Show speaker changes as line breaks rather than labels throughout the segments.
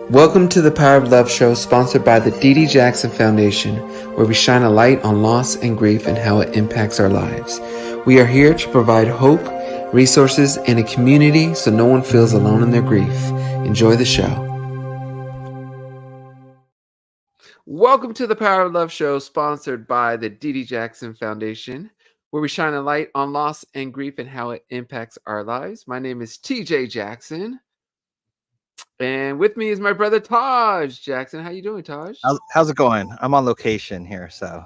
Welcome to the Power of Love show, sponsored by the Dee Dee Jackson Foundation, where we shine a light on loss and grief and how it impacts our lives. We are here to provide hope, resources, and a community so no one feels alone in their grief. Enjoy the show. Welcome to the Power of Love show, sponsored by the Dee Dee Jackson Foundation, where we shine a light on loss and grief and how it impacts our lives. My name is TJ Jackson. And with me is my brother Taj Jackson. How you doing, Taj?
How's it going? I'm on location here, so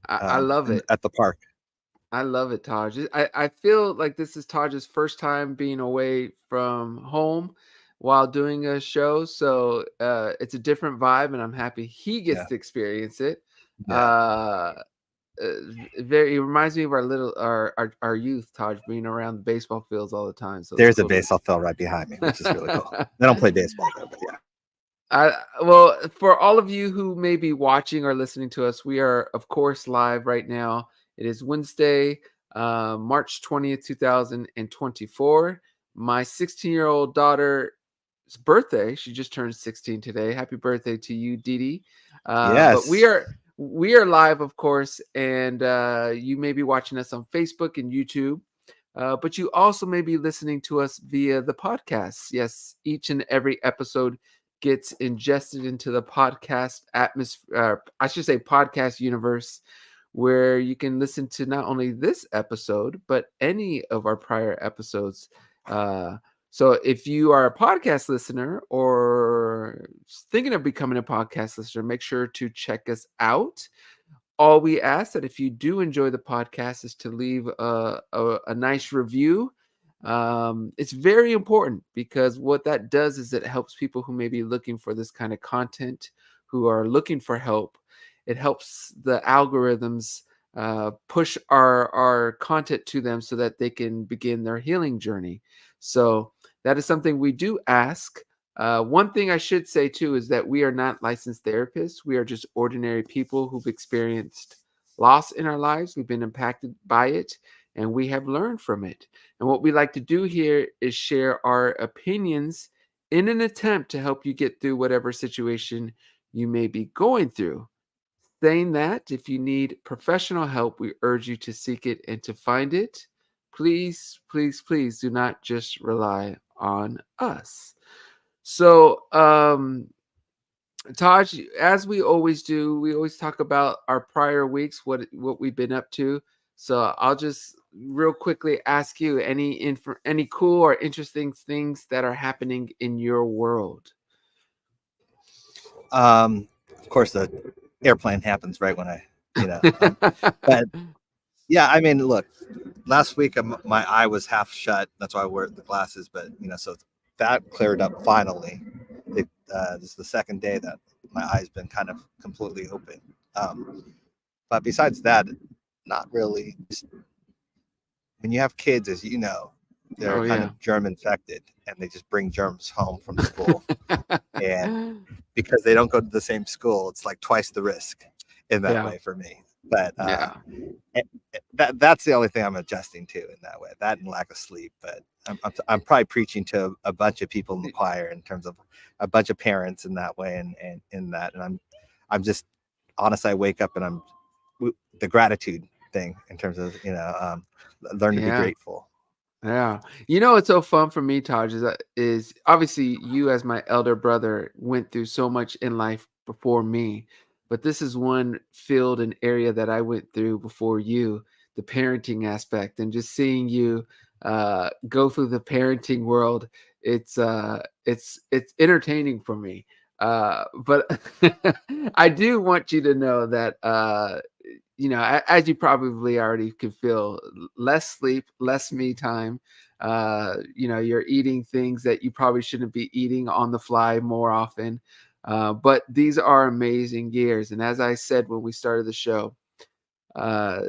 I love it.
at the park.
I love it, Taj. I feel like this is Taj's first time being away from home while doing a show. So it's a different vibe, and I'm happy he gets
Yeah,
to experience it.
yeah.
Uh, it reminds me of our youth, Taj, being around the baseball fields all the time. So it's
There's a
cool to
baseball field right behind me, which is really cool. They don't play baseball though, but yeah.
Well, for all of you who may be watching or listening to us, we are, of course, live right now. It is Wednesday, March 20th, 2024. My 16-year-old daughter's birthday. She just turned 16 today. Happy birthday to you, Dee Dee. But we
Yes.
are live, of course, and you may be watching us on Facebook and YouTube. But you also may be listening to us via the podcast. Yes, each and every episode gets ingested into the podcast atmosphere, I should say podcast universe, where you can listen to not only this episode, but any of our prior episodes. So if you are a podcast listener or thinking of becoming a podcast listener, make sure to check us out. All we ask that if you do enjoy the podcast is to leave a nice review. It's very important because what that does is it helps people who may be looking for this kind of content, who are looking for help. It helps the algorithms push our content to them so that they can begin their healing journey. So that is something we do ask. One thing I should say too is that we are not licensed therapists. We are just ordinary people who've experienced loss in our lives. We've been impacted by it and we have learned from it. And what we like to do here is share our opinions in an attempt to help you get through whatever situation you may be going through. Saying that, if you need professional help, we urge you to seek it and to find it. Please, please, please do not just rely on us. So, Taj, as we always do, we always talk about our prior weeks, what we've been up to. So I'll just real quickly ask you any cool or interesting things that are happening in your world.
Of course, the airplane happens right when but yeah, I mean, look, last week my eye was half shut. That's why I wear the glasses. But so that cleared up finally. This is the second day that my eye's been kind of completely open. But besides that, not really. Just, when you have kids, as you know, they're
Oh
kind
yeah.
of germ infected, and they just bring germs home from school. And because they don't go to the same school, it's like twice the risk in that
Yeah.
way for me. But
Yeah.
that's the only thing I'm adjusting to in that way. That and lack of sleep. But I'm probably preaching to a bunch of people in the choir in terms of a bunch of parents in that way, and in that, and I'm just honest. I wake up and I'm the gratitude thing in terms of learn to be
Yeah.
grateful.
Yeah. You know what's so fun for me, Taj, is obviously you as my elder brother went through so much in life before me. But this is one field and area that I went through before you, the parenting aspect, and just seeing you go through the parenting world. It's entertaining for me. But I do want you to know that as you probably already could feel, less sleep, less me time. You're eating things that you probably shouldn't be eating on the fly more often. But these are amazing years. And as I said when we started the show, uh,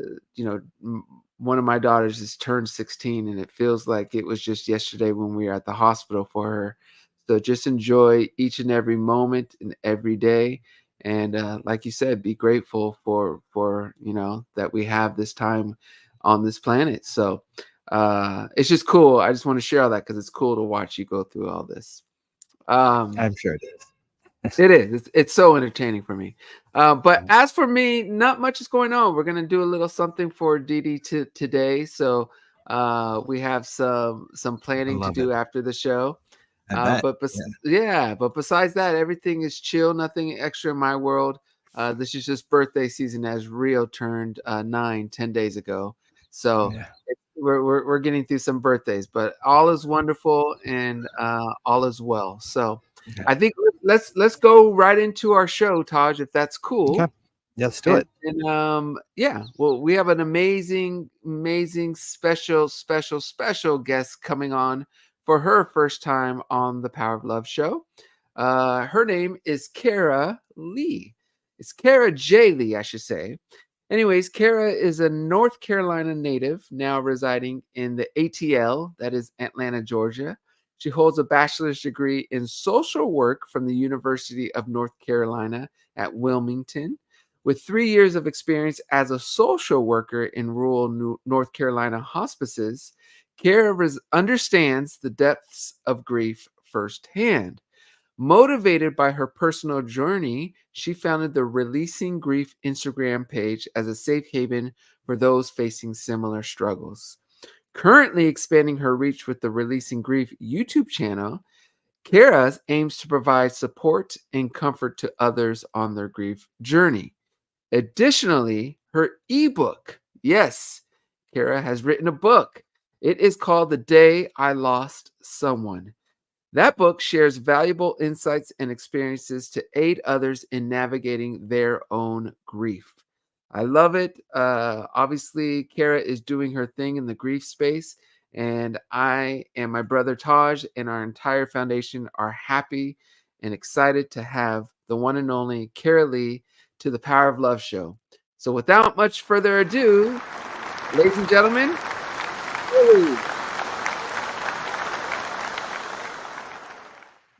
one of my daughters has turned 16, and it feels like it was just yesterday when we were at the hospital for her. So just enjoy each and every moment and every day. And like you said, be grateful for that we have this time on this planet. So it's just cool. I just want to share all that because it's cool to watch you go through all this. Um,
I'm sure it is.
It is. It's so entertaining for me. But as for me, not much is going on. We're gonna do a little something for Dee Dee today. So we have some
I
planning to
love it.
do after the show.
I bet.
But
Yeah.
yeah, but besides that, everything is chill. Nothing extra in my world. This is just birthday season, as Rio turned 9, 10 days ago. So
Yeah.
we're getting through some birthdays, but all is wonderful and all is well. So
Okay.
I think let's go right into our show, Taj, if that's
Okay.
cool.
Yeah, let's do it.
And yeah, well, we have an amazing, special guest coming on for her first time on the Power of Love show. Her name is Kara Lee. It's Kara J. Lee, I should say. Anyways, Kara is a North Carolina native now residing in the ATL, that is Atlanta, Georgia. She holds a bachelor's degree in social work from the University of North Carolina at Wilmington. With 3 years of experience as a social worker in rural North Carolina hospices, Kara understands the depths of grief firsthand. Motivated by her personal journey, she founded the Releasing Grief Instagram page as a safe haven for those facing similar struggles. Currently expanding her reach with the Releasing Grief YouTube channel, Kara aims to provide support and comfort to others on their grief journey. Additionally, her ebook, yes, Kara has written a book. It is called The Day I Lost Someone. That book shares valuable insights and experiences to aid others in navigating their own grief. I love it. Obviously, Kara is doing her thing in the grief space, and I and my brother Taj and our entire foundation are happy and excited to have the one and only Kara Lee to the Power of Love show. So, without much further ado, ladies and gentlemen,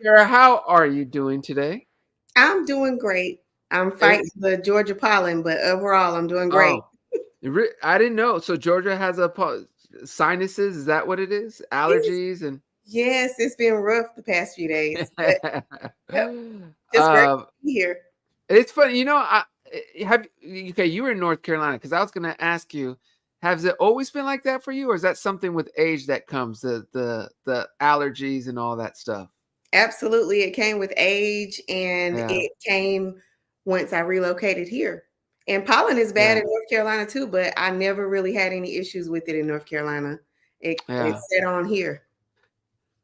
Kara, how are you doing today?
I'm doing great. I'm
Eh,
fighting the Georgia pollen, but overall, I'm doing great.
Oh, I didn't know. So Georgia has a sinuses. Is that what it is?
It's,
Allergies and
yes, it's been rough the past few days, but yep, just great
um,
to be here.
it's funny. Have okay. You were in North Carolina because I was going to ask you. Has it always been like that for you, or is that something with age that comes the allergies and all that stuff?
Absolutely, it came with age, and
Yeah,
it came once I relocated here. And pollen is bad
yeah,
in North Carolina too, but I never really had any issues with it in North Carolina. It
yeah.
set on here.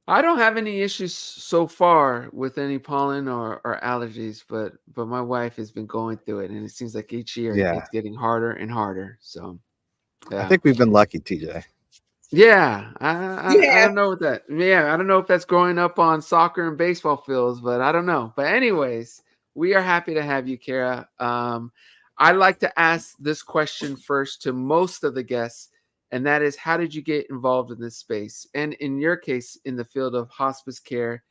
I don't have any issues so far with any pollen or allergies, but my wife has been going through it, and it seems like each year
Yeah.
it's getting harder and harder. So
I
yeah,
think we've been lucky, TJ.
yeah.
You
I
have
don't know what that. Yeah, I don't know if that's growing up on soccer and baseball fields, but I don't know. But anyways, we are happy to have you, Kara. I like to ask this question first to most of the guests, and that is, how did you get involved in this space? And in your case, in the field of hospice care,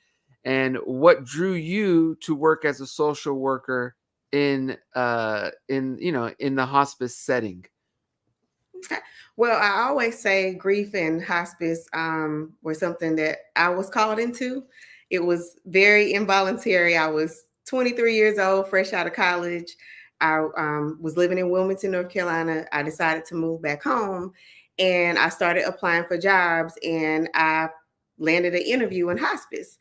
and what drew you to work as a social worker in the hospice setting?
Okay. Well, I always say grief and hospice were something that I was called into. It was very involuntary. I was 23 years old, fresh out of college. I was living in Wilmington, North Carolina. I decided to move back home and I started applying for jobs and I landed an interview in hospice.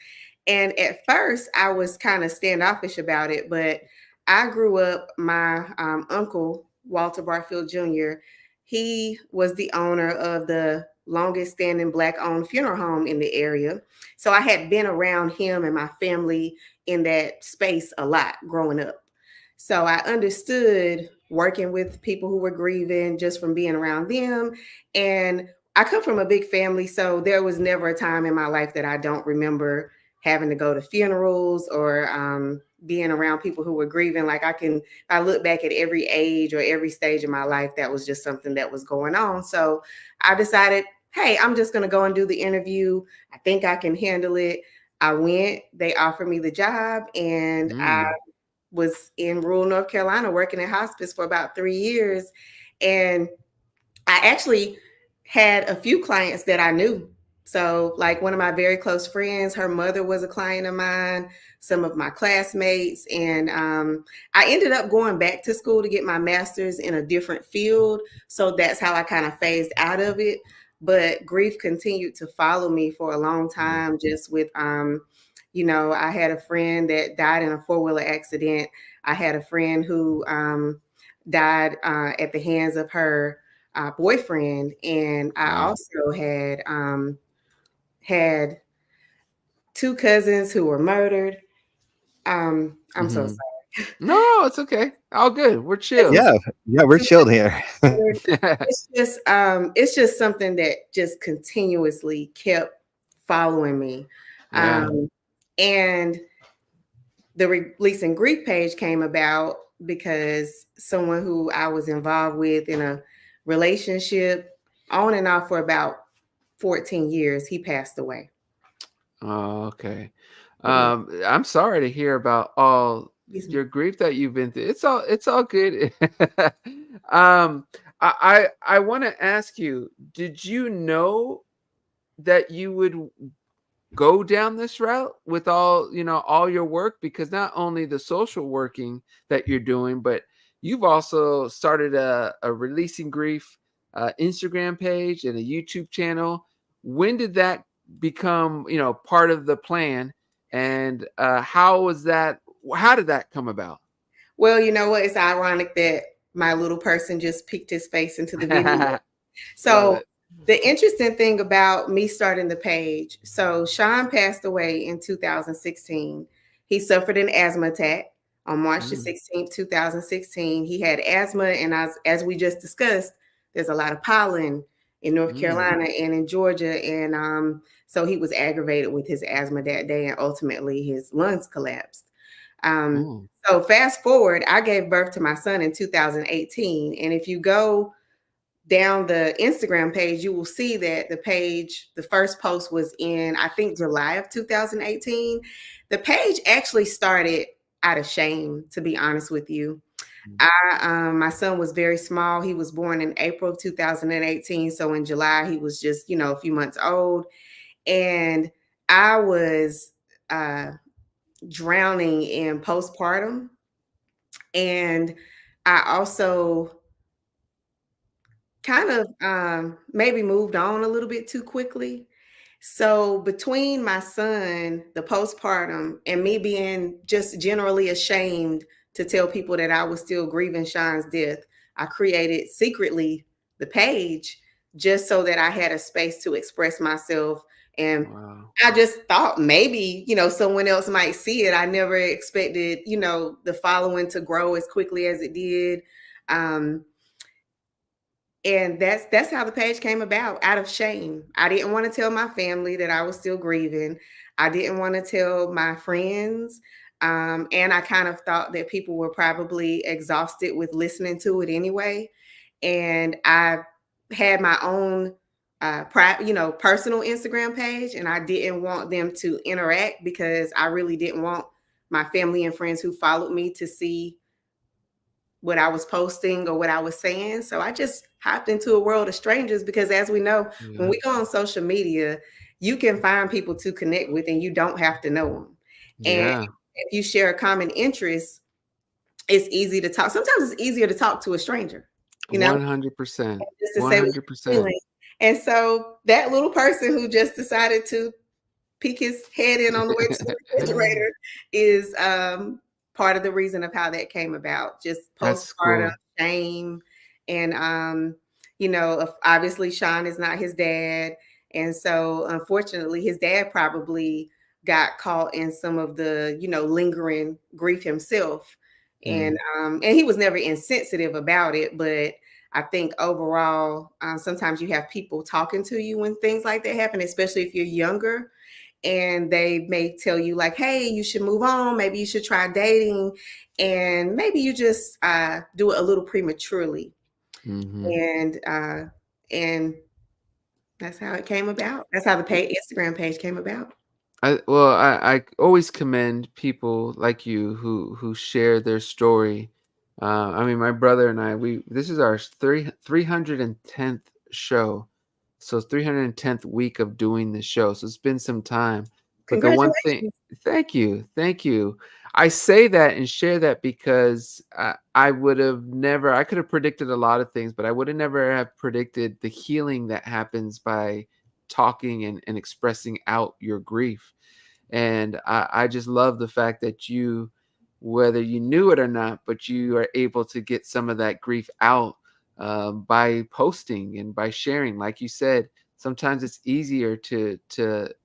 And at first, I was kind of standoffish about it, but I grew up, my uncle, Walter Barfield Jr., he was the owner of the longest standing Black owned funeral home in the area. So I had been around him and my family in that space a lot growing up. So I understood working with people who were grieving just from being around them. And I come from a big family. So there was never a time in my life that I don't remember having to go to funerals or being around people who were grieving. I look back at every age or every stage of my life, that was just something that was going on. So I decided, hey, I'm just going to go and do the interview. I think I can handle it. I went, they offered me the job, and I
Mm,
was in rural North Carolina working in hospice for about 3 years. And I actually had a few clients that I knew. So, like one of my very close friends, her mother was a client of mine, some of my classmates, and I ended up going back to school to get my master's in a different field. So that's how I kind of phased out of it. But grief continued to follow me for a long time, just with, I had a friend that died in a four-wheeler accident. I had a friend who died at the hands of her boyfriend, and I
Wow.
also had two cousins who were murdered. I'm so
Mhm.
sorry.
No, it's okay. All good. We're chill.
Yeah, yeah, we're
Two
chilled here.
cousins. It's just something that just continuously kept following me.
Yeah.
And the Releasing Grief page came about because someone who I was involved with in a relationship on and off for about 14 years, he passed away.
Oh, okay.
Yeah.
I'm sorry to hear about all your grief that you've been through. It's all good. um, I want to ask you, did you know that you would go down this route with all your work? Because not only the social working that you're doing, but you've also started a Releasing Grief Instagram page and a YouTube channel. When did that become part of the plan, and how did that come about?
Well, you know what? It's ironic that my little person just peeked his face into the video.
Love
So
it.
the interesting thing about me starting the page, so Sean passed away in 2016. He suffered an asthma attack on March the
Mm,
16th, 2016. He had asthma, and as we just discussed, there's a lot of pollen in North
mm,
Carolina and in Georgia. And so he was aggravated with his asthma that day, and ultimately his lungs collapsed. Um,
oh,
so fast forward, I gave birth to my son in 2018. And if you go down the Instagram page, you will see that the first post was in, I think, July of 2018. The page actually started out of shame, to be honest with you.
mm,
My son was very small. He was born in April of 2018. So in July, he was just, a few months old. And I was uh, drowning in postpartum. And I also kind of maybe moved on a little bit too quickly. So between my son, the postpartum, and me being just generally ashamed to tell people that I was still grieving Sean's death, I created secretly the page just so that I had a space to express myself. And
wow.
I just thought maybe, someone else might see it. I never expected, the following to grow as quickly as it did. Um, and that's how the page came about, out of shame. I didn't want to tell my family that I was still grieving. I didn't want to tell my friends. And I kind of thought that people were probably exhausted with listening to it anyway. And I had my own personal Instagram page, and I didn't want them to interact because I really didn't want my family and friends who followed me to see what I was posting or what I was saying. So I just hopped into a world of strangers because, as we know, when
Yeah.
we go on social media, you can find people to connect with and you don't have to know them. And
Yeah.
if you share a common interest, it's easy to talk. Sometimes it's easier to talk to a stranger, you know,
100%.
just to say what you're
100%.
feeling. And so that little person who just decided to peek his head in on the way to the refrigerator is part of the reason of how that came about. Just
That's
postpartum
cool.
shame, and obviously Sean is not his dad, and so unfortunately his dad probably got caught in some of the lingering grief himself, and
Mm,
and he was never insensitive about it, but I think overall, sometimes you have people talking to you when things like that happen, especially if you're younger, and they may tell you like, hey, you should move on, maybe you should try dating, and maybe you just do it a little prematurely.
mhm.
And that's how it came about. That's how the Instagram page came about.
I always commend people like you who share their story. I mean, my brother and I, we this is our 310th show. So 310th week of doing the show. So it's been some time. But the one thing,
Congratulations.
thank you, thank you. I say that and share that because I would have never, I could have predicted a lot of things, but I would have never have predicted the healing that happens by talking and expressing out your grief. And I just love the fact that you, whether you knew it or not, but you are able to get some of that grief out by posting and by sharing. Like you said, sometimes it's easier to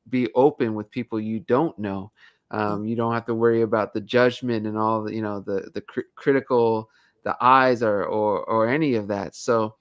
be open with people you don't know. You don't have to worry about the judgment and all the, the critical, the eyes or any of that. So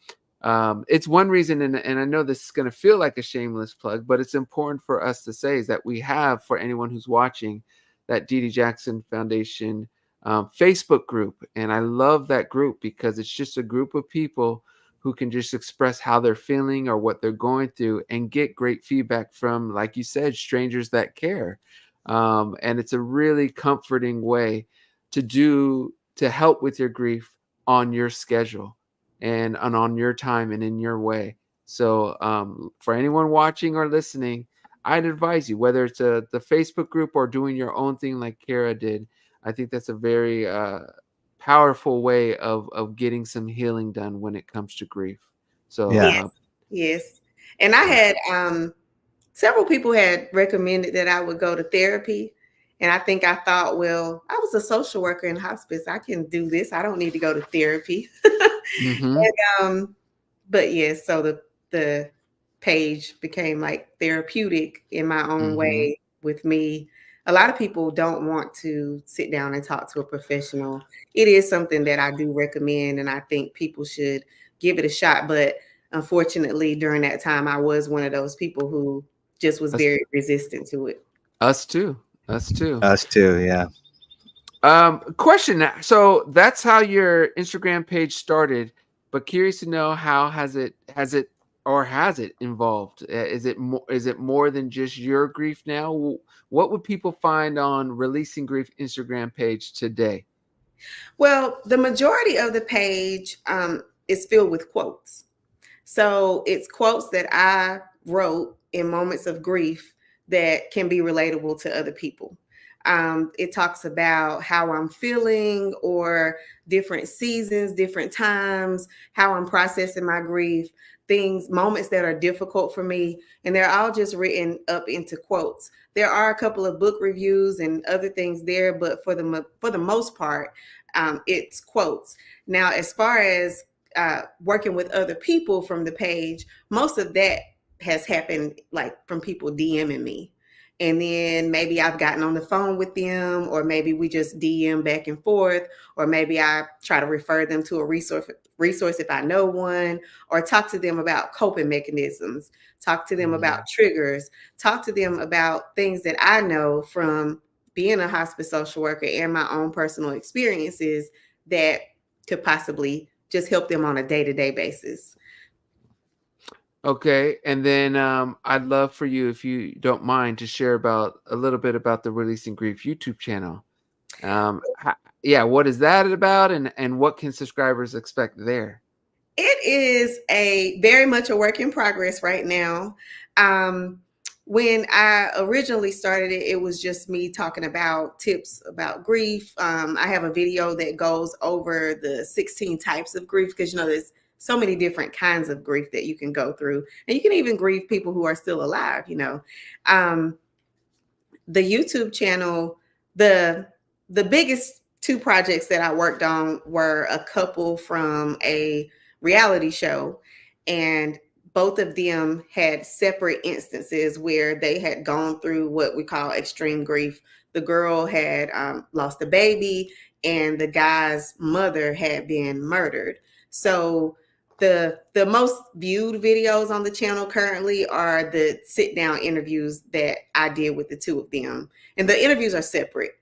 it's one reason, and I know this is going to feel like a shameless plug, but it's important for us to say is that we have, for anyone who's watching, that Dee Dee Jackson Foundation Facebook group. And I love that group because it's just a group of people who can just express how they're feeling or what they're going through and get great feedback from, like you said, strangers that care. And it's a really comforting way to help with your grief on your schedule and on your time and in your way. So for anyone watching or listening, I'd advise you, whether it's the Facebook group or doing your own thing like Kara did, I think that's a very powerful way of getting some healing done when it comes to grief. So
Yeah.
Yes, yes. And I had several people had recommended that I would go to therapy. And I think I thought, well, I was a social worker in hospice. I can do this. I don't need to go to therapy.
mm-hmm,
And, but yes, so the page became like therapeutic in my own
mm-hmm.
way with me. A lot of people don't want to sit down and talk to a professional. It is something that I do recommend, and I think people should give it a shot. But unfortunately, during that time, I was one of those people who just was
Us,
very resistant to it.
us too. Us too.
Us too. Yeah.
Question. So that's how your Instagram page started, but curious to know how has it evolved? Is it more than just your grief now? What would people find on Releasing Grief Instagram page today?
Well, the majority of the page is filled with quotes. So it's quotes that I wrote in moments of grief that can be relatable to other people. It talks about how I'm feeling or different seasons, different times, how I'm processing my grief, things, moments that are difficult for me. And they're all just written up into quotes. There are a couple of book reviews and other things there, but for the most part, it's quotes. Now, as far as working with other people from the page, most of that has happened like from people DMing me. And then maybe I've gotten on the phone with them, or maybe we just DM back and forth, or maybe I try to refer them to a resource if I know one, or talk to them about coping mechanisms, talk to them about triggers, talk to them about things that I know from being a hospice social worker and my own personal experiences that could possibly just help them on a day-to-day basis.
Okay, and then I'd love for you, if you don't mind, to share about a little bit about the Releasing Grief YouTube channel. Yeah, what is that about, and what can subscribers expect there?
It is a very much a work in progress right now. When I originally started it, it was just me talking about tips about grief. I have a video that goes over the 16 types of grief, because there's so many different kinds of grief that you can go through, and you can even grieve people who are still alive. The YouTube channel, the biggest two projects that I worked on were a couple from a reality show, and both of them had separate instances where they had gone through what we call extreme grief. The girl had lost a baby, and the guy's mother had been murdered. So the most viewed videos on the channel currently are the sit down interviews that I did with the two of them, and the interviews are separate.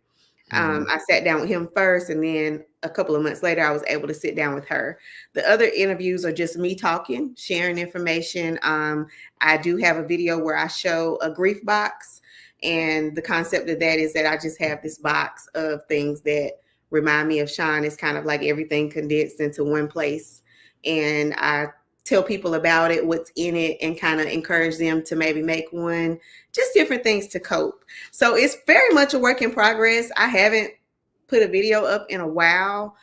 I sat down with him first, and then a couple of months later, I was able to sit down with her. The other interviews are just me talking, sharing information. I do have a video where I show a grief box, and the concept of that is that I just have this box of things that remind me of Sean. It's kind of like everything condensed into one place, and I tell people about it, what's in it, and kind of encourage them to maybe make one, just different things to cope. So it's very much a work in progress. I haven't put a video up in a while.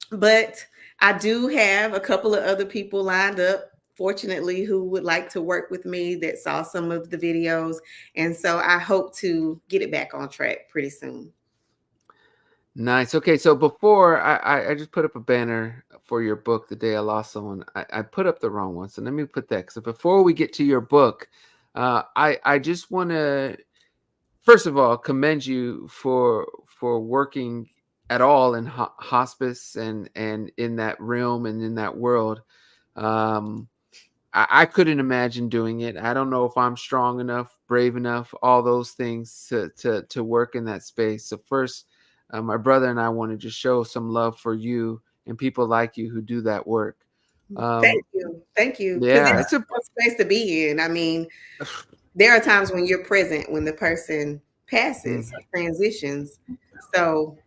But I do have a couple of other people lined up, fortunately, who would like to work with me that saw some of the videos. And so I hope to get it back on track pretty soon.
Nice. Okay, so before I just put up a banner for your book, The Day I Lost Someone. I put up the wrong one, so let me put that. So before we get to your book, I just want to first of all commend you for working at all in hospice and in that realm and in that world. I couldn't imagine doing it. I don't know if I'm strong enough, brave enough, all those things to work in that space. So first, my brother and I want to just show some love for you and people like you who do that work.
Thank you. Thank you. Because
Yeah,
it's a tough space to be in. I mean, there are times when you're present when the person passes or transitions. So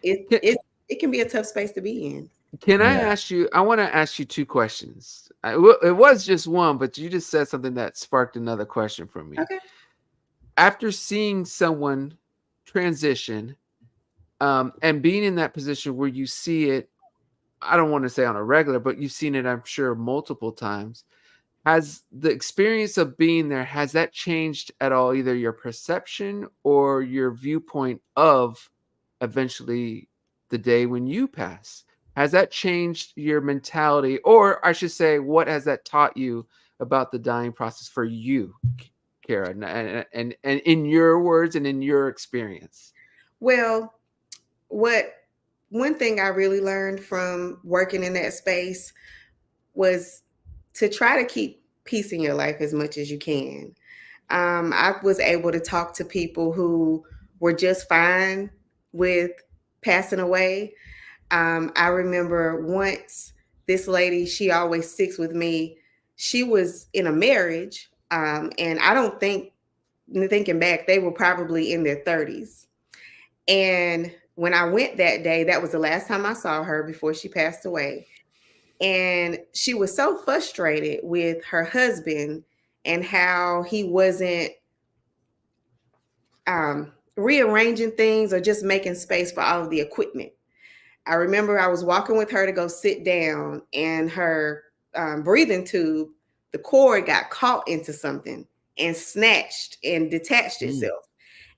it can be a tough space to be in.
Can I ask you? I want to ask you two questions. It was just one, but you just said something that sparked another question for me.
Okay.
After seeing someone transition, and being in that position where you see it, I don't want to say on a regular, but you've seen it, I'm sure, multiple times. Has the experience of being there, has that changed at all, either your perception or your viewpoint of eventually the day when you pass? Has that changed your mentality? Or I should say, what has that taught you about the dying process for you, Kara? And in your words and in your experience?
Well, one thing I really learned from working in that space was to try to keep peace in your life as much as you can. I was able to talk to people who were just fine with passing away. I remember once this lady, she always sticks with me. She was in a marriage, and I don't think, thinking back, they were probably in their 30s. And when I went that day, that was the last time I saw her before she passed away. And she was so frustrated with her husband and how he wasn't rearranging things or just making space for all of the equipment. I remember I was walking with her to go sit down, and her breathing tube, the cord got caught into something and snatched and detached itself.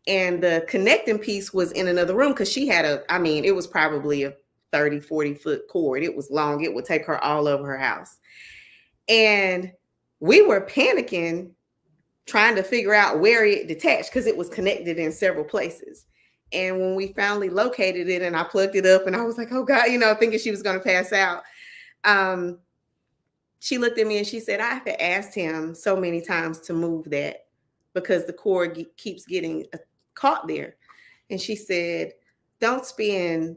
And the connecting piece was in another room because she had it was probably a 30, 40-foot cord. It was long. It would take her all over her house. And we were panicking, trying to figure out where it detached because it was connected in several places. And when we finally located it and I plugged it up and I was like, oh God, thinking she was going to pass out. She looked at me and she said, I have asked him so many times to move that because the cord keeps getting caught there. And she said, don't spend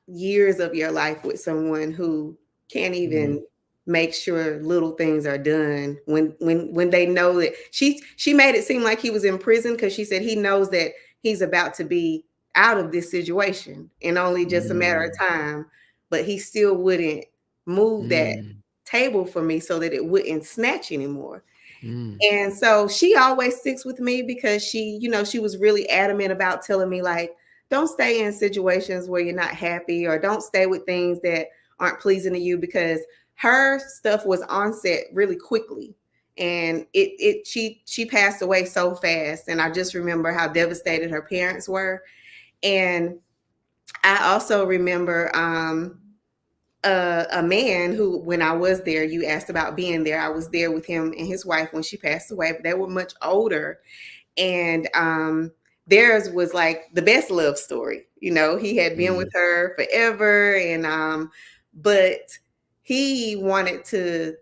years of your life with someone who can't even make sure little things are done when they know that she made it seem like he was in prison because she said he knows that he's about to be out of this situation and only just a matter of time, but he still wouldn't move that table for me so that it wouldn't snatch anymore. And so she always sticks with me because she was really adamant about telling me, like, don't stay in situations where you're not happy, or don't stay with things that aren't pleasing to you, because her stuff was onset really quickly. And she passed away so fast. And I just remember how devastated her parents were. And I also remember a man who, when I was there, you asked about being there. I was there with him and his wife when she passed away, but they were much older. And theirs was like the best love story. He had been with her forever. And but he wanted to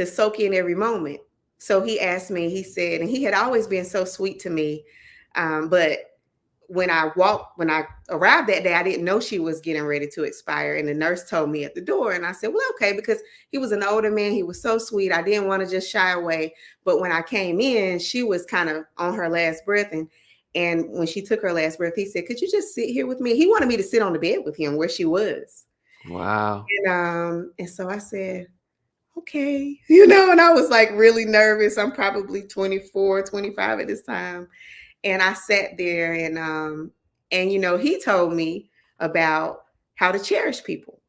soak in every moment. So he asked me, he said, and he had always been so sweet to me. But when I arrived that day, I didn't know she was getting ready to expire. And the nurse told me at the door, and I said, well, okay, because he was an older man. He was so sweet. I didn't want to just shy away. But when I came in, she was kind of on her last breath. And when she took her last breath, he said, could you just sit here with me? He wanted me to sit on the bed with him where she was.
Wow.
And so I said, okay, and I was like really nervous. I'm probably 24, 25 at this time. And I sat there and he told me about how to cherish people,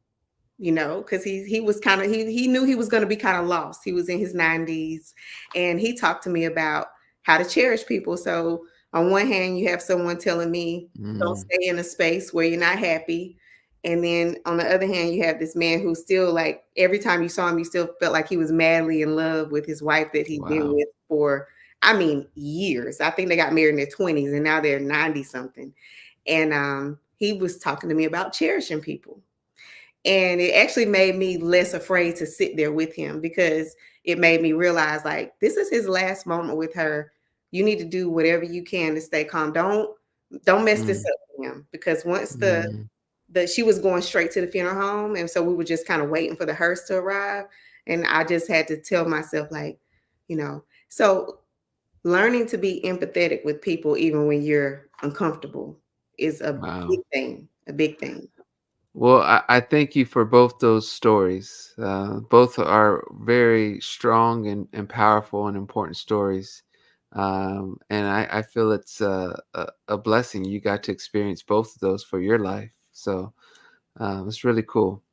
because he was kind of he knew he was going to be kind of lost. He was in his 90s, and he talked to me about how to cherish people. So on one hand, you have someone telling me don't
Mm,
stay in a space where you're not happy. And then on the other hand, you have this man who still, like, every time you saw him, you still felt like he was madly in love with his wife that he'd been
wow.
with for, I mean, years. I think they got married in their 20s and now they're 90 something. And he was talking to me about cherishing people. And it actually made me less afraid to sit there with him, because it made me realize, like, this is his last moment with her. You need to do whatever you can to stay calm. Don't mess this
Mm,
up for him, because once
mm,
she was going straight to the funeral home, and so we were just kind of waiting for the hearse to arrive, and I just had to tell myself, like, so learning to be empathetic with people even when you're uncomfortable is a big
wow.
thing, a big thing.
Well, I thank you for both those stories. Both are very strong and powerful and important stories. And I feel it's a blessing you got to experience both of those for your life. So it's really cool.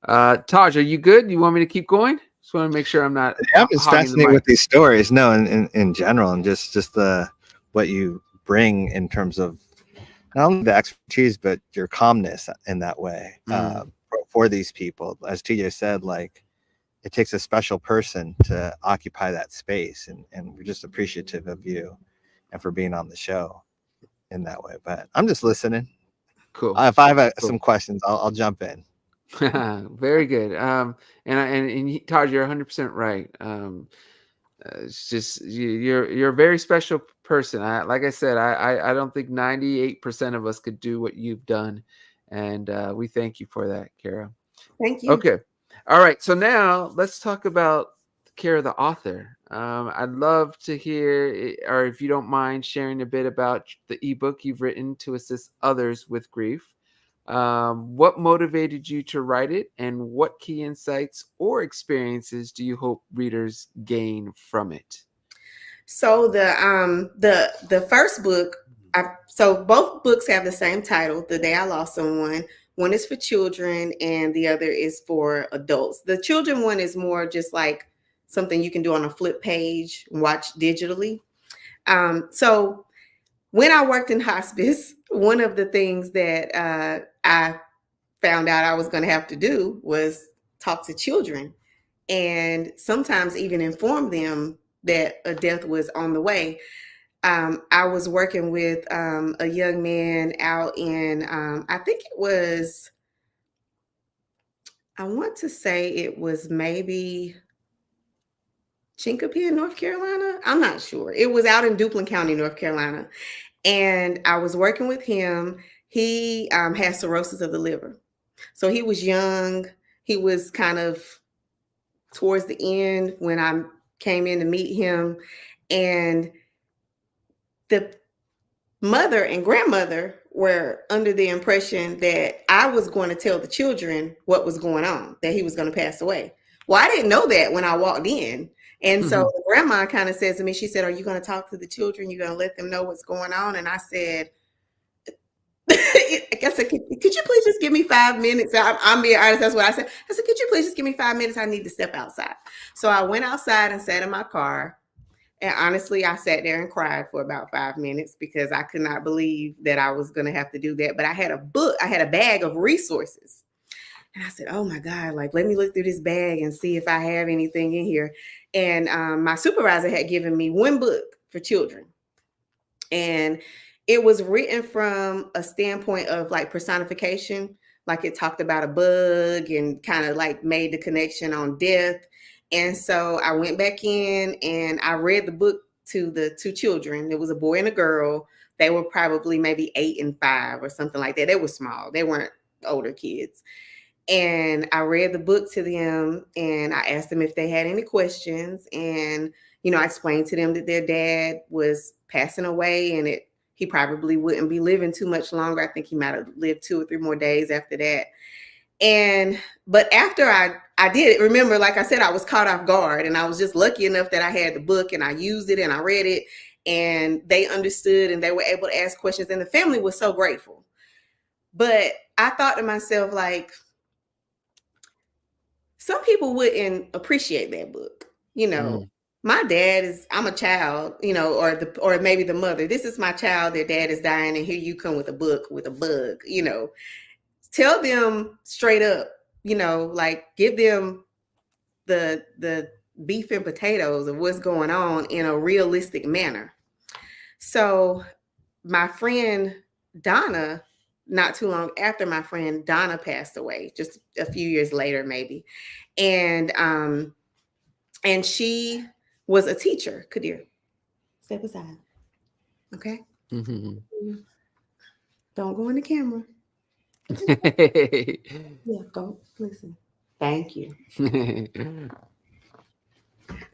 Taj, are you good? You want me to keep going? Just want to make sure I'm not
Yeah, I'm just
hogging the
fascinated
mic.
with these stories. No, in general, and just the what you bring in terms of not only the expertise but your calmness in that way
Mm,
for these people. As TJ said, like it takes a special person to occupy that space, and we're just appreciative of you and for being on the show in that way. But I'm just listening.
cool.
If I have
Cool.
some questions, I'll jump in.
Very good. Todd, you're 100% right. It's just you're a very special person. Like I said, I don't think 98% of us could do what you've done, and we thank you for that, Kara.
Thank you.
Okay, all right. So now let's talk about Kara, the author. I'd love to hear, or if you don't mind, sharing a bit about the ebook you've written to assist others with grief. What motivated you to write it, and what key insights or experiences do you hope readers gain from it?
So the first book, so both books have the same title, The Day I Lost Someone. One is for children and the other is for adults. The children one is more just like something you can do on a flip page and watch digitally. So when I worked in hospice, one of the things that I found out I was going to have to do was talk to children, and sometimes even inform them that a death was on the way. I was working with a young man out in, I think it was, I want to say it was maybe Chincopian, North Carolina. I'm not sure. It was out in Duplin County, North Carolina. And I was working with him. He had cirrhosis of the liver. So he was young. He was kind of towards the end when I came in to meet him. And the mother and grandmother were under the impression that I was going to tell the children what was going on, that he was going to pass away. Well, I didn't know that when I walked in. And so the grandma kind of says to me, she said, "Are you going to talk to the children? You're going to let them know what's going on?" And I said, I guess, could you please just give me 5 minutes? I'm being honest. That's what I said. I said, "Could you please just give me 5 minutes? I need to step outside." So I went outside and sat in my car. And honestly, I sat there and cried for about 5 minutes because I could not believe that I was going to have to do that. But I had a bag of resources. And I said, "Oh my God, like, let me look through this bag and see if I have anything in here." And my supervisor had given me one book for children. And it was written from a standpoint of like personification. Like, it talked about a bug and kind of like made the connection on death. And so I went back in and I read the book to the two children. It was a boy and a girl. They were probably maybe 8 and 5 or something like that. They were small. They weren't older kids. And I read the book to them and I asked them if they had any questions. And, I explained to them that their dad was passing away and he probably wouldn't be living too much longer. I think he might have lived 2 or 3 more days after that. But after I did it, remember, like I said, I was caught off guard, and I was just lucky enough that I had the book and I used it and I read it, and they understood and they were able to ask questions, and the family was so grateful. But I thought to myself, like, some people wouldn't appreciate that book. My dad is, I'm a child, or maybe the mother, this is my child, their dad is dying, and here you come with a book with a bug. Tell them straight up, like, give them the beef and potatoes of what's going on in a realistic manner. So my friend Donna, not too long after my friend Donna passed away, just a few years later, maybe. And she was a teacher. Kadir, step aside. Okay. Mm-hmm. Don't go in the camera. Yeah, go listen. Thank you.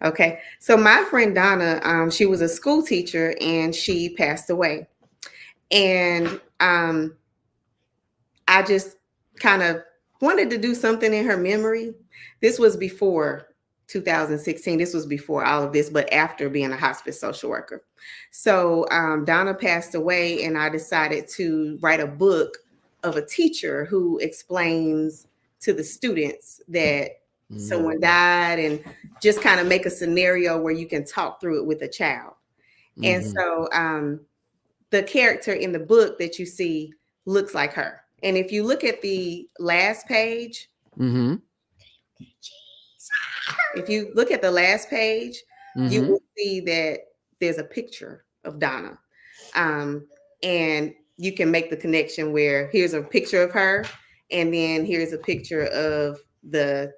Okay. So my friend Donna, she was a school teacher and she passed away. And I just kind of wanted to do something in her memory. This was before 2016. This was before all of this, but after being a hospice social worker. So Donna passed away, and I decided to write a book of a teacher who explains to the students that someone died, and just kind of make a scenario where you can talk through it with a child. And so the character in the book that you see looks like her. And if you look at the last page, if you look at the last page, you will see that there's a picture of Donna. And you can make the connection where here's a picture of her, and then here's a picture of the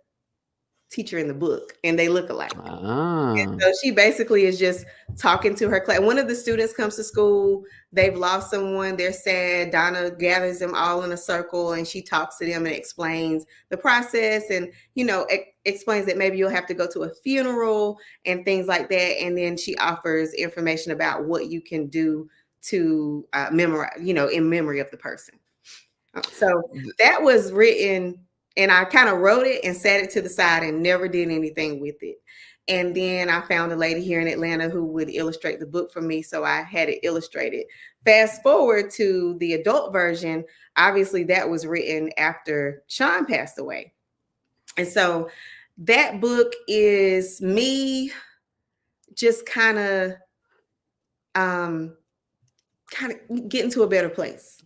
teacher in the book, and they look alike. And so she basically is just talking to her class. One of the students comes to school, they've lost someone, they're sad. Donna gathers them all in a circle, and she talks to them and explains the process, and explains that maybe you'll have to go to a funeral and things like that. And then she offers information about what you can do to memorize, in memory of the person. So that was written, and I kind of wrote it and sat it to the side and never did anything with it. And then I found a lady here in Atlanta who would illustrate the book for me, so I had it illustrated. Fast forward to the adult version, obviously that was written after Sean passed away. And so that book is me just kind of getting to a better place.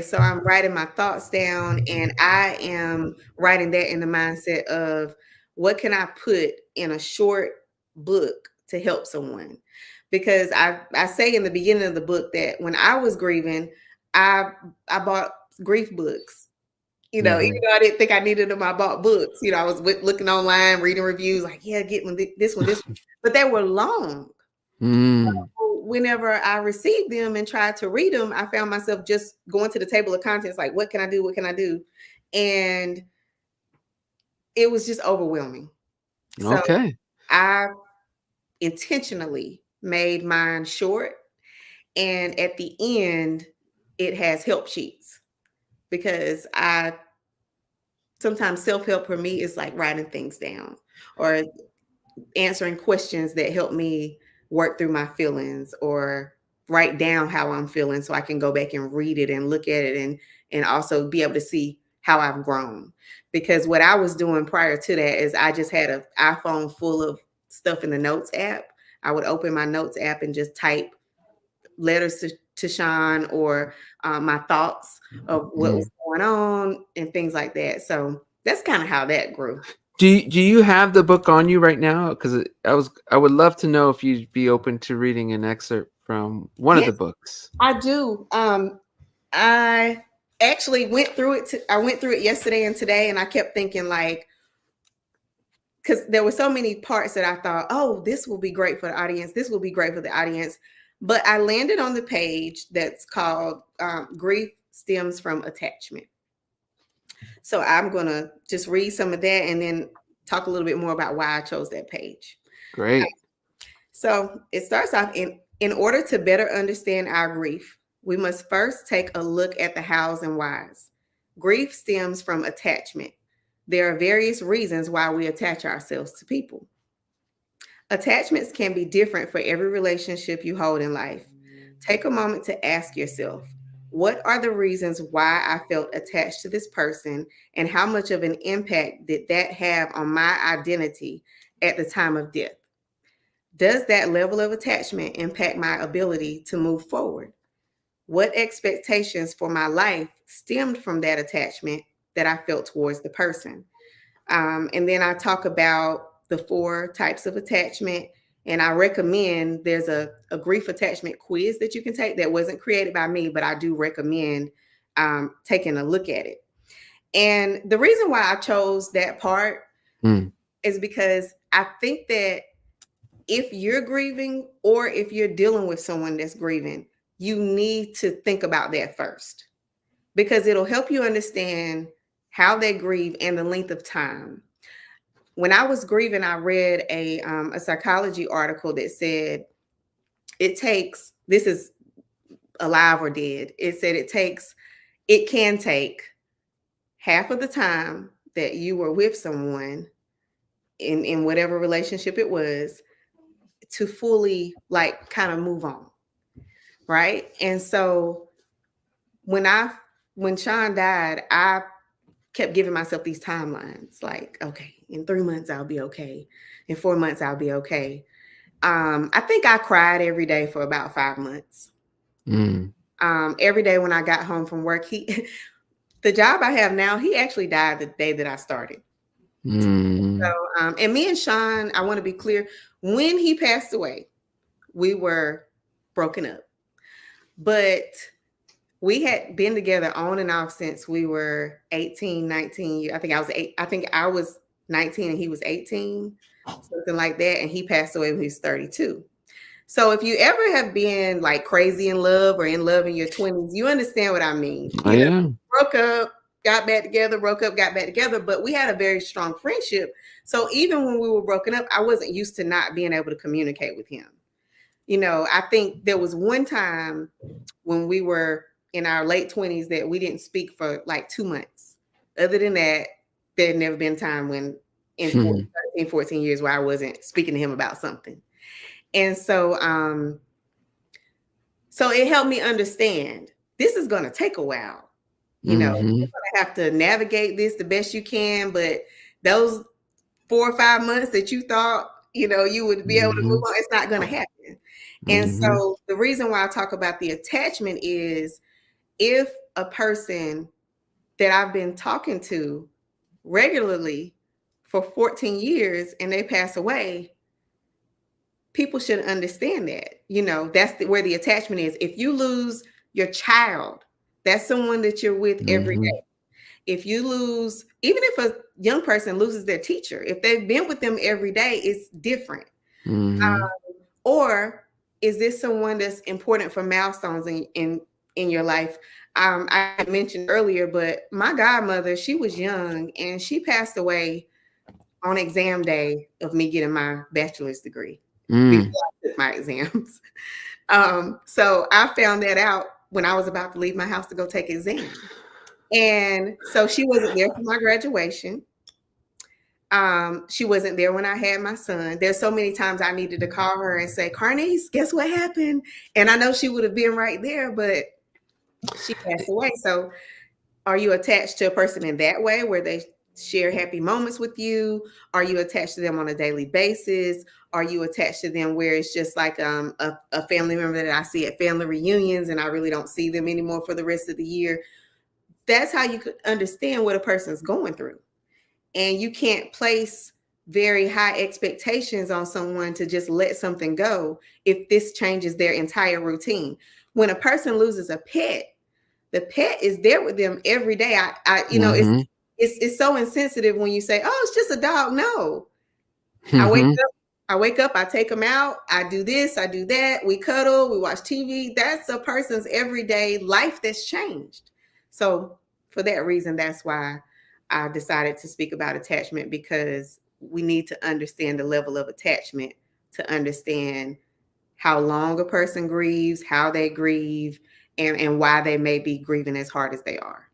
So I'm writing my thoughts down, and I am writing that in the mindset of what can I put in a short book to help someone? Because I say in the beginning of the book that when I was grieving, I bought grief books. Even though I didn't think I needed them, I bought books. I was looking online, reading reviews, like, yeah, get this one. But they were long. So whenever I received them and tried to read them, I found myself just going to the table of contents, like, what can I do? What can I do? And it was just overwhelming. So I intentionally made mine short. And at the end, it has help sheets, because sometimes self-help for me is like writing things down or answering questions that help me work through my feelings, or write down how I'm feeling so I can go back and read it and look at it and also be able to see how I've grown. Because what I was doing prior to that is I just had an iPhone full of stuff in the notes app. I would open my notes app and just type letters to Sean, or my thoughts of what was going on and things like that. So that's kind of how that grew.
Do you have the book on you right now? Because I would love to know if you'd be open to reading an excerpt from one of the books.
I do. I actually went through it. I went through it yesterday and today, and I kept thinking, like, because there were so many parts that I thought, oh, this will be great for the audience. This will be great for the audience. But I landed on the page that's called Grief Stems from Attachment. So I'm going to just read some of that and then talk a little bit more about why I chose that page.
Great.
So it starts off, in order to better understand our grief, we must first take a look at the hows and whys. Grief stems from attachment. There are various reasons why we attach ourselves to people. Attachments can be different for every relationship you hold in life. Take a moment to ask yourself, what are the reasons why I felt attached to this person, and how much of an impact did that have on my identity at the time of death? Does that level of attachment impact my ability to move forward? What expectations for my life stemmed from that attachment that I felt towards the person? And then I talk about the 4 types of attachment. And I recommend there's a grief attachment quiz that you can take that wasn't created by me, but I do recommend taking a look at it. And the reason why I chose that part is because I think that if you're grieving or if you're dealing with someone that's grieving, you need to think about that first, because it'll help you understand how they grieve and the length of time. When I was grieving, I read a psychology article that said it takes, this is alive or dead, it said it can take half of the time that you were with someone in whatever relationship it was to fully like kind of move on. Right. And so when Sean died, I kept giving myself these timelines like, okay, in 3 months, I'll be okay. In 4 months, I'll be okay. I think I cried every day for about 5 months. Every day when I got home from work, the job I have now, he actually died the day that I started. So, and me and Sean, I want to be clear, when he passed away, we were broken up, but we had been together on and off since we were 18, 19. I think I was 19 and he was 18, something like that. And he passed away when he was 32. So if you ever have been like crazy in love or in love in your 20s, you understand what I mean. You know, broke up, got back together, broke up, got back together. But we had a very strong friendship. So even when we were broken up, I wasn't used to not being able to communicate with him. You know, I think there was one time when we were in our late 20s that we didn't speak for like 2 months. Other than that, there had never been a time when in 13, 14 years where I wasn't speaking to him about something. And so, so it helped me understand this is going to take a while. You know, you're going to have to navigate this the best you can. But those 4 or 5 months that you thought, you know, you would be able to move on, it's not going to happen. And so the reason why I talk about the attachment is if a person that I've been talking to regularly for 14 years and they pass away, people should understand that. You know, that's where the attachment is. If you lose your child, that's someone that you're with every day. If you lose, even if a young person loses their teacher, if they've been with them every day, it's different. Or is this someone that's important for milestones in your life? I mentioned earlier, but my godmother, she was young and she passed away on exam day of me getting my bachelor's degree before I took my exams. So I found that out when I was about to leave my house to go take exams. And so she wasn't there for my graduation. She wasn't there when I had my son. There's so many times I needed to call her and say, Carnice, guess what happened? And I know she would have been right there, but she passed away. So are you attached to a person in that way where they share happy moments with you? Are you attached to them on a daily basis? Are you attached to them where it's just like a family member that I see at family reunions and I really don't see them anymore for the rest of the year? That's how you could understand what a person's going through. And you can't place very high expectations on someone to just let something go if this changes their entire routine. When a person loses a pet, the pet is there with them every day. You know, it's so insensitive when you say, "Oh, it's just a dog." No, I wake up, I take them out, I do this, I do that. We cuddle, we watch TV. That's a person's everyday life that's changed. So for that reason, that's why I decided to speak about attachment, because we need to understand the level of attachment to understand how long a person grieves, how they grieve, and why they may be grieving as hard as they are.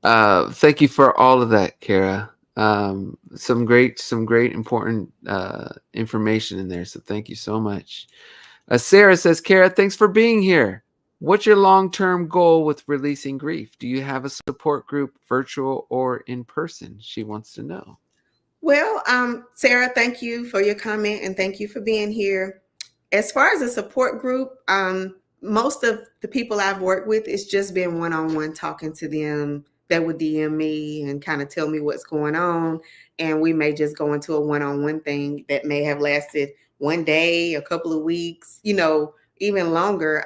Thank you for all of that, Kara. Some great, important information in there. So thank you so much. Sarah says, Kara, thanks for being here. What's your long-term goal with releasing grief? Do you have a support group, virtual or in person? She wants to know.
Well, Sarah, thank you for your comment and thank you for being here. As far as a support group, most of the people I've worked with, it's just been one-on-one talking to them. That would DM me and kind of tell me what's going on. And we may just go into a one-on-one thing that may have lasted one day, a couple of weeks, even longer.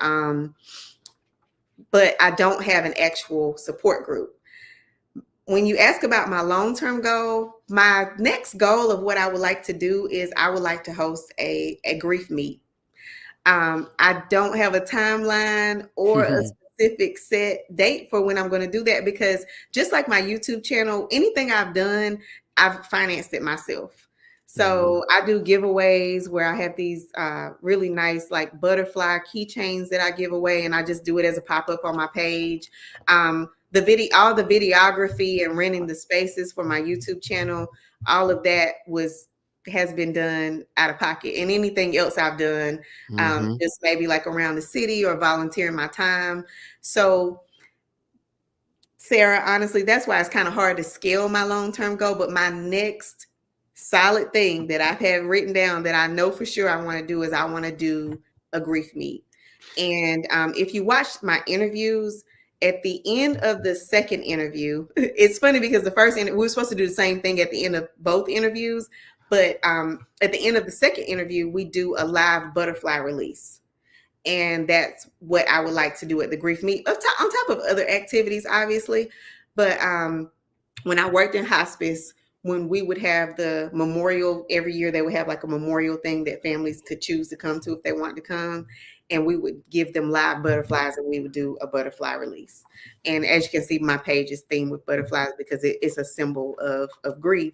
But I don't have an actual support group. When you ask about my long-term goal, my next goal of what I would like to do is I would like to host a grief meet. I don't have a timeline or a specific set date for when I'm going to do that, because just like my YouTube channel, anything I've done, I've financed it myself. So I do giveaways where I have these really nice like butterfly keychains that I give away, and I just do it as a pop-up on my page. All the videography and renting the spaces for my YouTube channel, all of that has been done out of pocket. And anything else I've done, just maybe like around the city or volunteering my time. So Sarah, honestly, that's why it's kind of hard to scale my long-term goal. But my next solid thing that I've had written down that I know for sure I want to do is I want to do a grief meet. And if you watch my interviews, at the end of the second interview, it's funny because the first we were supposed to do the same thing at the end of both interviews, but at the end of the second interview, we do a live butterfly release. And that's what I would like to do at the grief meet, on top of other activities, obviously. But when I worked in hospice, when we would have the memorial every year, they would have like a memorial thing that families could choose to come to if they wanted to come. And we would give them live butterflies and we would do a butterfly release. And as you can see, my page is themed with butterflies because it's a symbol of grief.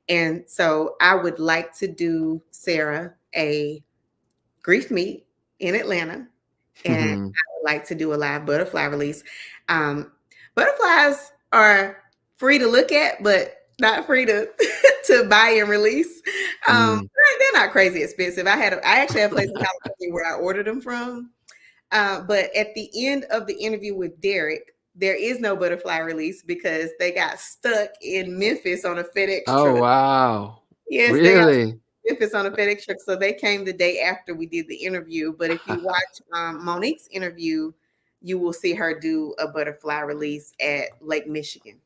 And so I would like to do, Sarah, a grief meet in Atlanta. And I would like to do a live butterfly release. Butterflies are free to look at, but not free to to buy and release. They're not crazy expensive. I actually have a place in California where I ordered them from. But at the end of the interview with Derek, there is no butterfly release because they got stuck in Memphis on a FedEx truck.
Oh, wow.
Yes,
really?
Memphis on a FedEx truck. So they came the day after we did the interview. But if you watch Monique's interview, you will see her do a butterfly release at Lake Michigan.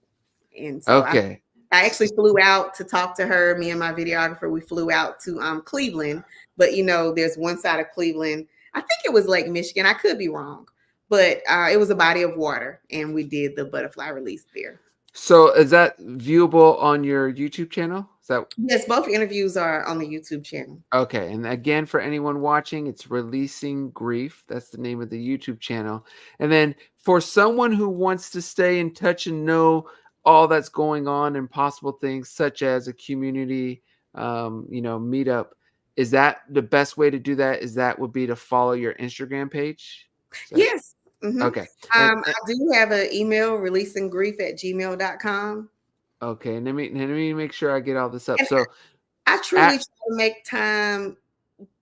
And so
okay.
I actually flew out to talk to her. Me and my videographer, we flew out to Cleveland. But, there's one side of Cleveland. I think it was Lake Michigan. I could be wrong. But it was a body of water. And we did the butterfly release there.
So is that viewable on your YouTube channel?
Yes, both interviews are on the YouTube channel.
Okay. And again, for anyone watching, it's Releasing Grief. That's the name of the YouTube channel. And then for someone who wants to stay in touch and know all that's going on and possible things such as a community, meetup, is that the best way to do that? Would be to follow your Instagram page?
Yes. Mm-hmm.
Okay.
I do have an email, releasinggrief@gmail.com.
Okay. And let me make sure I get all this up.
And
so
I truly try to make time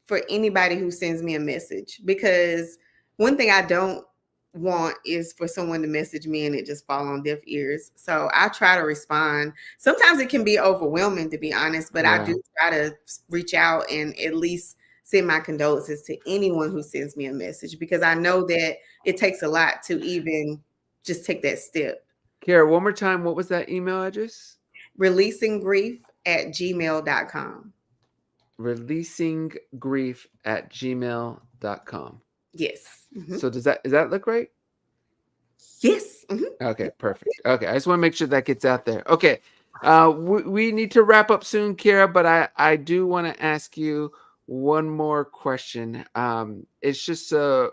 for anybody who sends me a message, because one thing I don't want is for someone to message me and it just fall on deaf ears. So I try to respond. Sometimes it can be overwhelming, to be honest, but I do try to reach out and at least send my condolences to anyone who sends me a message, because I know that it takes a lot to even just take that step.
Kara, one more time, what was that email address?
Releasinggrief@gmail.com.
Releasinggrief@gmail.com.
Yes. Mm-hmm.
So does that look right?
Yes. Mm-hmm.
Okay, perfect. Okay, I just want to make sure that gets out there. Okay, we need to wrap up soon, Kara, but I do want to ask you one more question. It's just I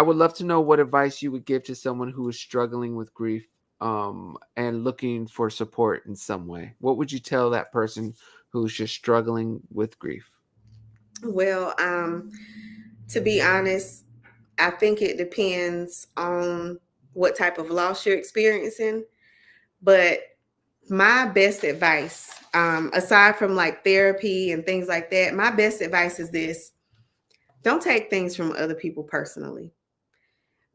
would love to know what advice you would give to someone who is struggling with grief and looking for support in some way. What would you tell that person who's just struggling with grief?
Well, to be honest, I think it depends on what type of loss you're experiencing. But my best advice, aside from like therapy and things like that, my best advice is this: don't take things from other people personally.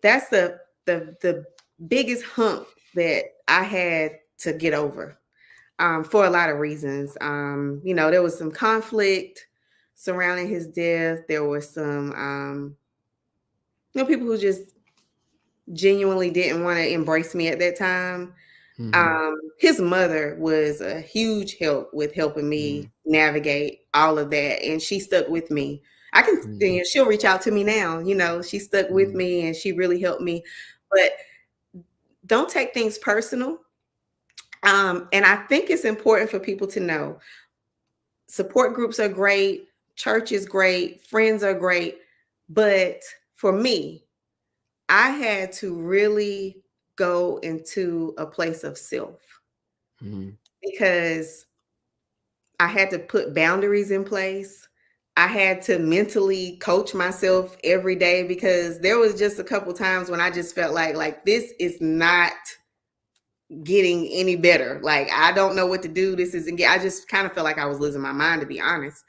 That's the biggest hump that I had to get over, for a lot of reasons. There was some conflict surrounding his death. There was some people who just genuinely didn't want to embrace me at that time. His mother was a huge help with helping me navigate all of that, and she stuck with me. I can, she'll reach out to me now. She stuck with me, and she really helped me. But don't take things personal. And I think it's important for people to know support groups are great, church is great, friends are great. But for me, I had to really go into a place of self because I had to put boundaries in place. I had to mentally coach myself every day because there was just a couple times when I just felt like this is not getting any better. Like, I don't know what to do. I just kind of felt like I was losing my mind, to be honest.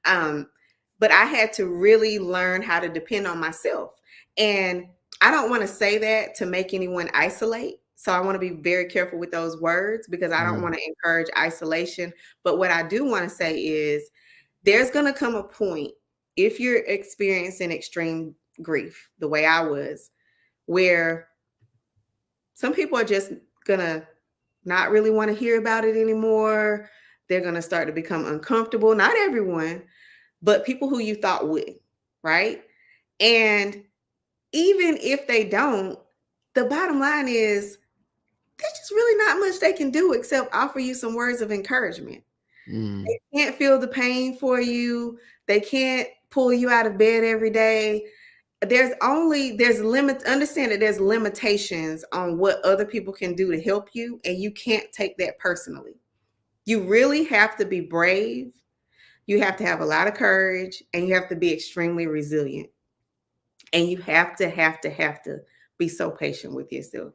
But I had to really learn how to depend on myself. And I don't want to say that to make anyone isolate. So I want to be very careful with those words because I don't want to encourage isolation. But what I do want to say is there's going to come a point, if you're experiencing extreme grief, the way I was, where some people are just going to not really want to hear about it anymore. They're going to start to become uncomfortable. Not everyone, but people who you thought would, right? And even if they don't, the bottom line is there's just really not much they can do except offer you some words of encouragement. They can't feel the pain for you. They can't pull you out of bed every day. Understand that there's limitations on what other people can do to help you, and you can't take that personally. You really have to be brave. You have to have a lot of courage, and you have to be extremely resilient. And you have to be so patient with yourself.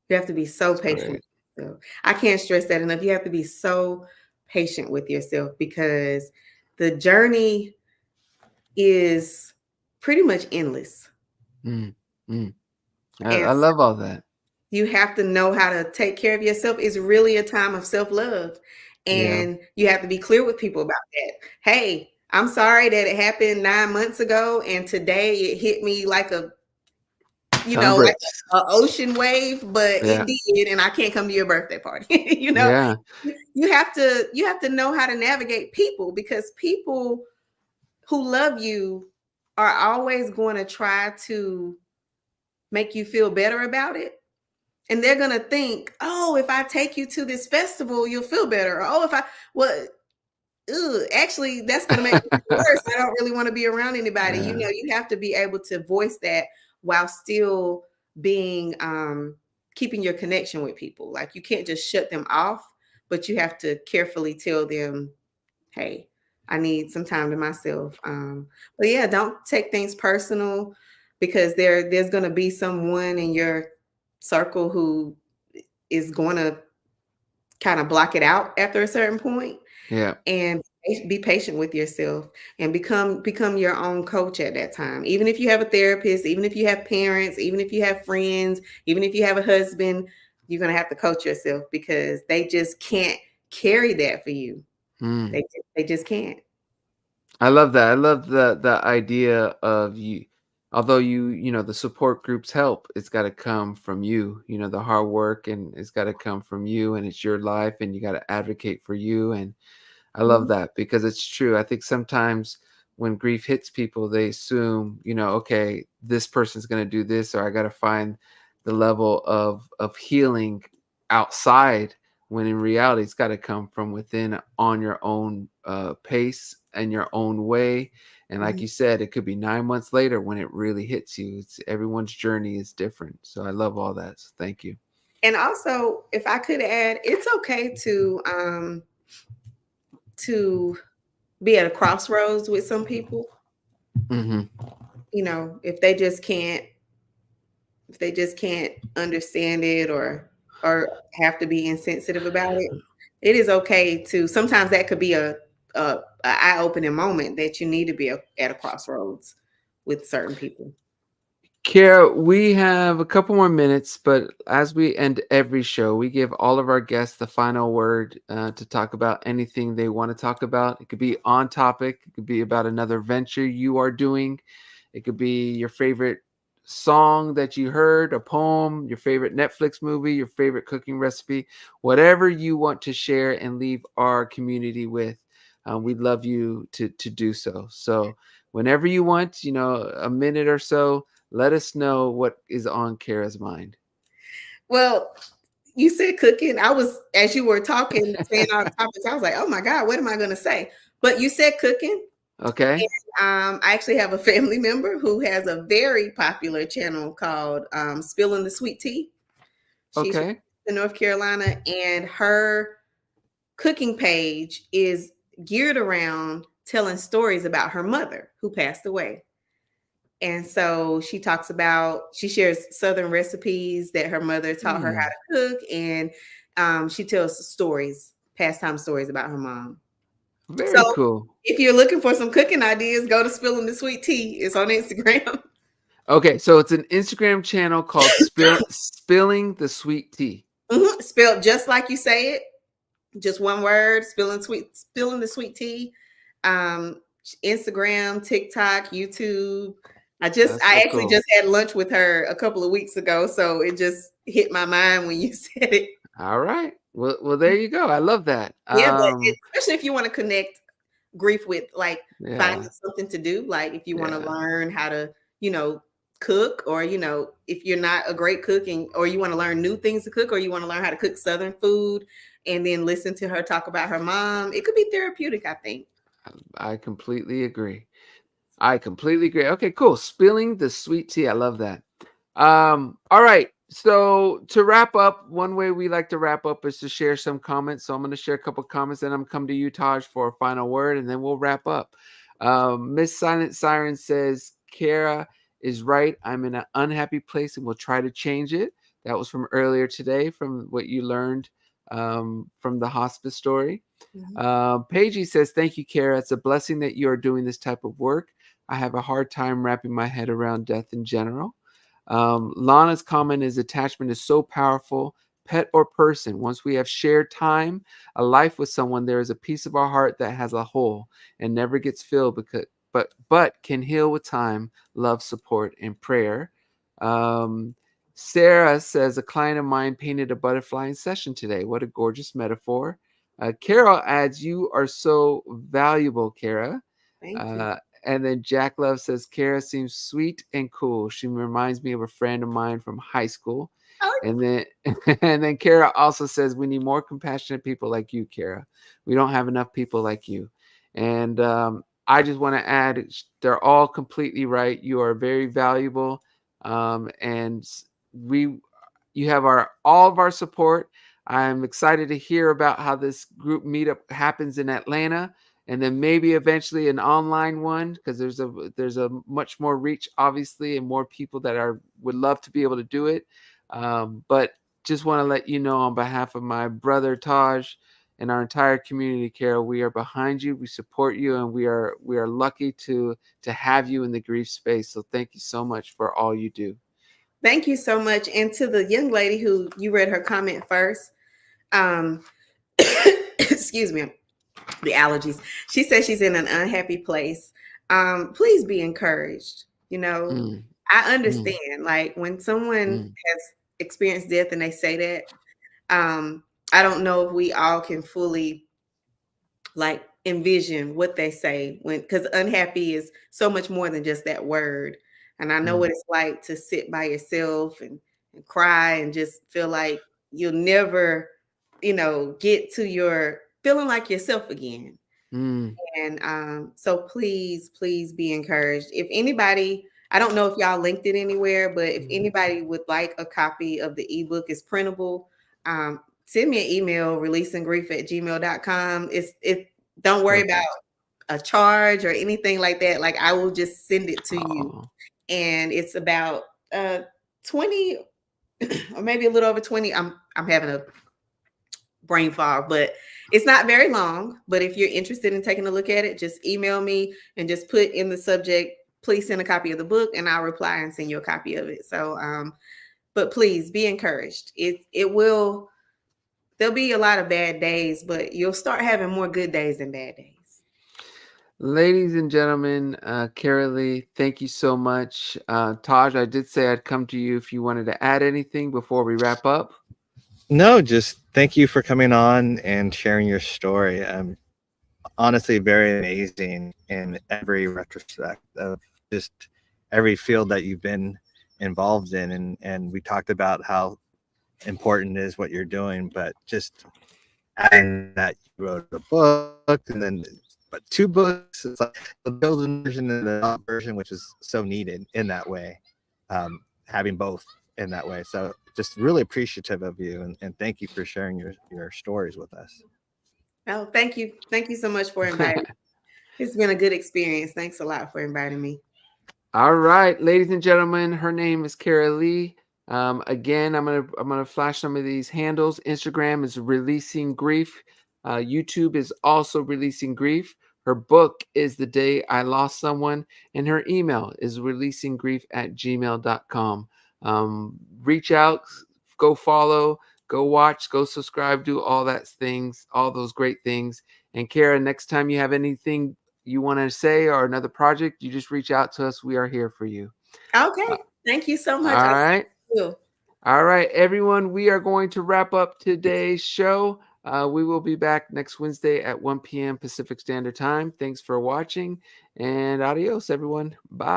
You have to be so patient with yourself. I can't stress that enough. You have to be so patient with yourself because the journey is pretty much endless.
I love all that.
You have to know how to take care of yourself. It's really a time of self-love. And you have to be clear with people about that. Hey, I'm sorry that it happened 9 months ago, and today it hit me like like an ocean wave, but it did, and I can't come to your birthday party. You have to know how to navigate people, because people who love you are always going to try to make you feel better about it. And they're going to think, oh, if I take you to this festival, you'll feel better. Or, actually, that's going to make it worse. I don't really want to be around anybody. You have to be able to voice that while still being, keeping your connection with people. Like, you can't just shut them off, but you have to carefully tell them, hey, I need some time to myself. But yeah, don't take things personal, because there's going to be someone in your circle who is going to kind of block it out after a certain point. And be patient with yourself and become your own coach at that time. Even if you have a therapist, even if you have parents, even if you have friends, even if you have a husband, you're going to have to coach yourself, because they just can't carry that for you. They just can't.
I love that. I love the idea of you. Although the support groups help, it's got to come from you. The hard work, and it's got to come from you, and it's your life, and you got to advocate for you. And I love that, because it's true. I think sometimes when grief hits people, they assume, okay, this person's going to do this, or I got to find the level of healing outside, when in reality, it's got to come from within, on your own pace and your own way. And like you said, it could be 9 months later when it really hits you. Everyone's journey is different. So I love all that. So thank you.
And also, if I could add, it's okay to be at a crossroads with some people. If they just can't understand it, or or have to be insensitive about it. It is okay to, sometimes that could be a eye-opening moment that you need to be at a crossroads with certain people.
Kara, we have a couple more minutes, but as we end every show, we give all of our guests the final word to talk about anything they want to talk about. It could be on topic, it could be about another venture you are doing, it could be your favorite song that you heard, a poem, your favorite Netflix movie, your favorite cooking recipe, whatever you want to share and leave our community with. We'd love you to do so. So, whenever you want, a minute or so, let us know what is on Kara's mind.
Well, you said cooking. I was, as you were talking, saying all the topics, I was like, oh my God, what am I going to say? But you said cooking.
Okay.
I actually have a family member who has a very popular channel called Spilling the Sweet Tea. She's
Okay.
from North Carolina, and her cooking page is geared around telling stories about her mother who passed away. And so she shares Southern recipes that her mother taught her how to cook. And she tells stories, pastime stories about her mom.
Very
So
cool.
if you're looking for some cooking ideas, go to Spilling the Sweet Tea. It's on Instagram.
Okay, so it's an Instagram channel called Spilling the Sweet Tea.
Spelled just like you say it. Just one word, spilling the sweet tea. Instagram, TikTok, YouTube. I actually just had lunch with her a couple of weeks ago, so it just hit my mind when you said it.
All right. Well, there you go. I love that.
Yeah, but especially if you want to connect grief with like finding
Yeah.
something to do, like if you want to
Yeah.
learn how to, cook, or if you're not a great cook or you want to learn new things to cook, or you want to learn how to cook Southern food and then listen to her talk about her mom, it could be therapeutic, I think.
I completely agree. Okay, cool. Spilling the Sweet Tea. I love that. All right. So to wrap up, one way we like to wrap up is to share some comments. So I'm going to share a couple comments, then I'm come to you, Taj, for a final word, and then we'll wrap up. Miss Silent Siren says, Kara is right. I'm in an unhappy place and we'll try to change it. That was from earlier today, from what you learned from the hospice story. Paigey says, thank you, Kara. It's a blessing that you are doing this type of work. I have a hard time wrapping my head around death in general. Lana's comment is attachment is so powerful, pet or person. Once we have shared time, a life with someone, there is a piece of our heart that has a hole and never gets filled but can heal with time, love, support, and prayer. Sarah says a client of mine painted a butterfly in session today. What a gorgeous metaphor. Carol adds, you are so valuable, Kara.
Thank you.
And then Jack Love says, Kara seems sweet and cool. She reminds me of a friend of mine from high school.
Oh.
And then and then Kara also says, we need more compassionate people like you, Kara. We don't have enough people like you. And I just want to add, they're all completely right. You are very valuable. And you have all of our support. I'm excited to hear about how this group meetup happens in Atlanta, and then maybe eventually an online one, because there's a much more reach, obviously, and more people that would love to be able to do it. But just want to let you know, on behalf of my brother Taj and our entire community, Carol, we are behind you. We support you, and we are lucky to have you in the grief space. So thank you so much for all you do.
Thank you so much. And to the young lady who you read her comment first, excuse me, the allergies. She says she's in an unhappy place. Please be encouraged. I understand. Like when someone has experienced death and they say that, I don't know if we all can fully like envision what they say, because unhappy is so much more than just that word. And I know what it's like to sit by yourself and cry and just feel like you'll never, get to your feeling like yourself again. And so please be encouraged. If anybody, I don't know if y'all linked it anywhere, but if anybody would like a copy of the ebook, it's printable. Send me an email, releasinggrief@gmail.com. Don't worry about a charge or anything like that. Like I will just send it to you. And it's about 20 or maybe a little over 20. I'm having a brain fog, but it's not very long. But if you're interested in taking a look at it, just email me and just put in the subject, please send a copy of the book, and I'll reply and send you a copy of it. So but please be encouraged. It will, there'll be a lot of bad days, but you'll start having more good days than bad days.
Ladies and gentlemen, Carolee, thank you so much. Taj, I did say I'd come to you if you wanted to add anything before we wrap up.
No, just thank you for coming on and sharing your story. Honestly very amazing in every retrospect of just every field that you've been involved in. And we talked about how important is what you're doing, but just adding that you wrote a book and then but 2 books, it's like the built-in version and the not version, which is so needed in that way, having both in that way. So just really appreciative of you, and thank you for sharing your stories with us.
Oh, thank you. Thank you so much for inviting me. It's been a good experience. Thanks a lot for inviting me.
All right, ladies and gentlemen, her name is Carolee. Again, I'm gonna flash some of these handles. Instagram is Releasing Grief. YouTube is also Releasing Grief. Her book is The Day I Lost Someone, and her email is releasinggrief@gmail.com. Reach out, go follow, go watch, go subscribe, do all that things, all those great things. And Kara, next time you have anything you want to say or another project, you just reach out to us. We are here for you.
Okay. Thank you so much.
All right.
You.
All right, everyone. We are going to wrap up today's show. We will be back next Wednesday at 1 p.m. Pacific Standard Time. Thanks for watching, and adios, everyone. Bye.